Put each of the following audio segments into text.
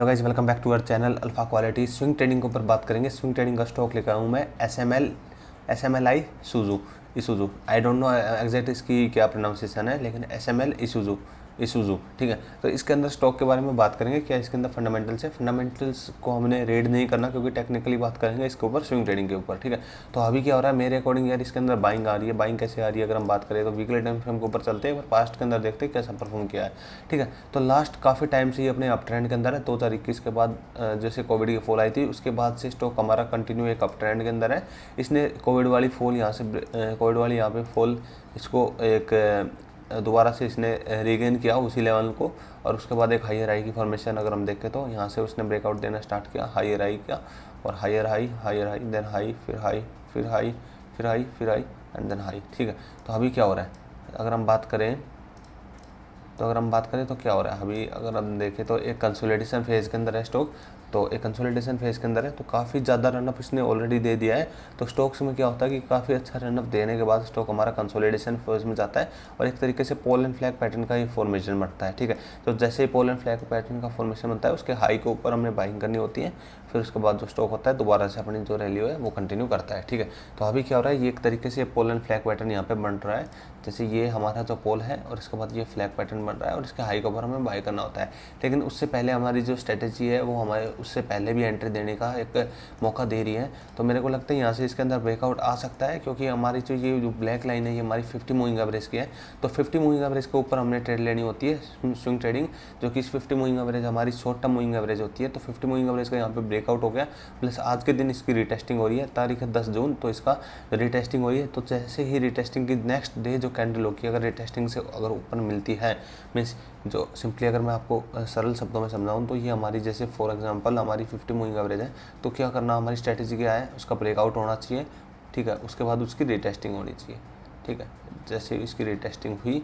तो guys welcome back to our channel alpha quality. Swing trading के ऊपर बात करेंगे। स्विंग ट्रेडिंग का स्टॉक लेकर आऊँ मैं SMLI Isuzu. I don't know exact इसकी क्या प्रोनाउंसिएशन है, लेकिन SML इसूजू ठीक है। तो इसके अंदर स्टॉक के बारे में बात करेंगे। क्या इसके अंदर फंडामेंटल्स है, फंडामेंटल्स को हमने रीड नहीं करना क्योंकि टेक्निकली बात करेंगे इसके ऊपर, स्विंग ट्रेडिंग के ऊपर ठीक है। तो अभी क्या हो रहा है मेरे अकॉर्डिंग यार, इसके अंदर बाइंग आ रही है। बाइंग कैसे आ रही है अगर हम बात करें तो वीकली टाइम फ्रेम के ऊपर चलते हैं, पास्ट के अंदर देखते हैं कैसा परफॉर्म किया है ठीक है। तो लास्ट काफ़ी टाइम से ये अपने अप ट्रेंड के अंदर है। 2021 के बाद जैसे कोविड की फॉल आई थी, उसके बाद से स्टॉक हमारा कंटिन्यू एक अप ट्रेंड के अंदर है। इसने कोविड वाली फॉल यहाँ से कोविड वाली यहाँ पे फॉल इसको एक दोबारा से इसने रीगेन किया उसी लेवल को, और उसके बाद एक हायर हाई की फॉर्मेशन अगर हम देखें तो यहाँ से उसने ब्रेकआउट देना स्टार्ट किया, हायर हाई किया और हायर हाई देन हाई, फिर हाई, फिर हाई, फिर हाई, फिर हाई एंड देन हाई ठीक है। तो अभी क्या हो रहा है अगर हम बात करें तो क्या हो रहा है अभी अगर हम देखें तो एक कंसोलिडेशन फेज़ के अंदर है स्टॉक। तो एक कंसोलिडेशन फेज़ के अंदर है तो काफ़ी ज़्यादा रनअप इसने ऑलरेडी दे दिया है। तो स्टॉक्स में क्या होता है कि काफ़ी अच्छा रनअप देने के बाद स्टॉक हमारा कंसोलिडेशन फेज़ में जाता है और एक तरीके से पोल एंड फ्लैग पैटर्न का ही फॉर्मेशन बनता है ठीक है। तो जैसे ही पोल एंड फ्लैग पैटर्न का फॉर्मेशन बनता है, उसके हाई के ऊपर हमने बाइंग करनी होती है, फिर उसके बाद जो स्टॉक होता है दोबारा से अपनी जो रैली है वो कंटिन्यू करता है ठीक है। तो अभी क्या हो रहा है, ये एक तरीके से पोल एंड फ्लैग पैटर्न यहाँ पे बन रहा है। जैसे ये हमारा जो पोल है और इसके बाद ये फ्लैग पैटर्न बन रहा है और इसके हाई के ऊपर हमें बाई करना होता है। लेकिन उससे पहले हमारी जो स्ट्रेटेजी है वो हमारे उससे पहले भी एंट्री देने का एक मौका दे रही है। तो मेरे को लगता है यहाँ से इसके अंदर ब्रेकआउट आ सकता है, क्योंकि हमारी ये जो ब्लैक लाइन है ये हमारी 50 मूविंग एवरेज की है। तो 50 मूविंग एवरेज के ऊपर हमने ट्रेड लेनी होती है स्विंग ट्रेडिंग, जो कि इस 50 मूविंग एवरेज हमारी शॉर्ट टर्म मूविंग एवरेज होती है। तो 50 मूविंग एवरेज का यहाँ पे ब्रेकआउट हो गया, प्लस आज के दिन इसकी रिटेस्टिंग हो रही है, तारीख है 10 जून, तो इसका रिटेस्टिंग हो रही है। तो जैसे ही रिटेस्टिंग की नेक्स्ट डे जो कैंडल होगी, अगर रिटेस्टिंग से अगर ऊपर मिलती है, मीन्स जो सिंपली अगर मैं आपको सरल शब्दों में समझाऊं तो ये हमारी जैसे फॉर एग्जांपल हमारी 50 मूविंग एवरेज है, तो क्या करना हमारी स्ट्रेटेजी क्या है, उसका ब्रेकआउट होना चाहिए ठीक है, उसके बाद उसकी रिटेस्टिंग होनी चाहिए ठीक है। जैसे इसकी रिटेस्टिंग हुई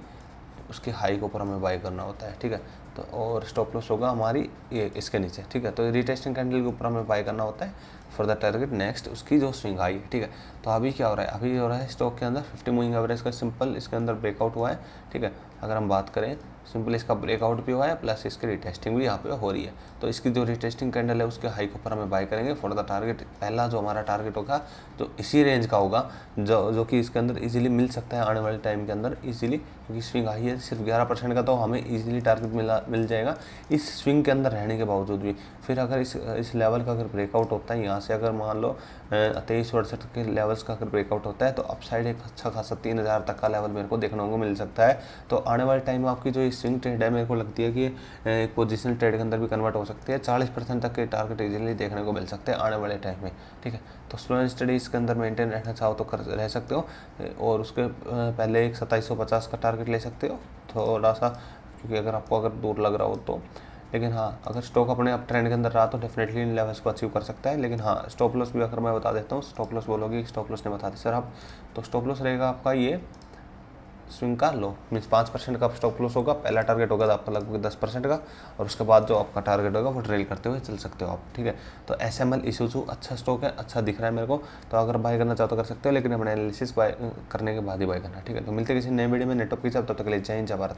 उसके हाई के ऊपर हमें बाई करना होता है ठीक है। तो और स्टॉप लॉस होगा हमारी ये इसके नीचे ठीक है। तो रिटेस्टिंग कैंडल के ऊपर हमें बाई करना होता है फॉर द टारगेट नेक्स्ट उसकी जो स्विंग हाई है ठीक है। तो अभी क्या हो रहा है, अभी हो रहा है स्टॉक के अंदर 50 मूविंग एवरेज का सिंपल इसके अंदर ब्रेकआउट हुआ है ठीक है। अगर हम बात करें सिंपल इसका ब्रेकआउट भी हुआ है, प्लस इसकी रिटेस्टिंग भी यहाँ पे हो रही है। तो इसकी जो रिटेस्टिंग कैंडल है उसके हाई के ऊपर हमें बाई करेंगे फॉर द टारगेट। पहला जो हमारा टारगेट होगा जो इसी रेंज का होगा, जो कि इसके अंदर इजीली मिल सकता है आने वाले टाइम के अंदर इजीली, क्योंकि स्विंग हाई है सिर्फ 11% का, तो हमें इजीली टारगेट मिल जाएगा इस स्विंग के अंदर रहने के बावजूद भी। फिर अगर इस लेवल का अगर ब्रेकआउट होता है यहाँ से, अगर मान लो 23-68 के लेवल्स का अगर ब्रेकआउट होता है, तो अपसाइड एक अच्छा खासा 3000 तक का लेवल मेरे को देखने को मिल सकता है। तो आने वाले टाइम में आपकी जो स्विंग ट्रेड है मेरे को लगती है कि एक पोजिशनल ट्रेड के अंदर भी कन्वर्ट हो सकती है। 40% तक के टारगेट इजीली देखने को मिल सकते हैं आने वाले टाइम में ठीक है। तो स्लो एंड स्टडी इसके अंदर मेंटेन रहना चाहो तो रह सकते हो, और उसके पहले एक 2750 का टारगेट ले सकते हो थोड़ा सा, क्योंकि अगर आपको दूर लग रहा हो तो। लेकिन हाँ, अगर स्टॉक अपने अप ट्रेंड के अंदर रहा तो डेफिनेटली इन लेवल्स को अचीव कर सकता है। लेकिन हाँ, स्टॉप लॉस भी अगर मैं बता देता हूँ, स्टॉप लॉस बोलोगे स्टॉप लॉस नहीं बताते सर आप, तो स्टॉप लॉस रहेगा आपका ये स्विंग का लो, मीन्स 5% का स्टॉप लॉस होगा। पहला टारगेट होगा आपका लगभग 10% का, और उसके बाद जो आपका टारगेट होगा वो ट्रेल करते हुए चल सकते हो आप ठीक है। तो SML इसूजू अच्छा स्टॉक है, अच्छा दिख रहा है मेरे को, तो अगर बाय करना चाहो तो कर सकते हो, लेकिन अपने एनालिसिस बाय करने के बाद ही बाय करना ठीक है। तो मिलते किसी नए वीडियो में नेटवर्क की, तब तक के लिए जय हिंद जय भारत।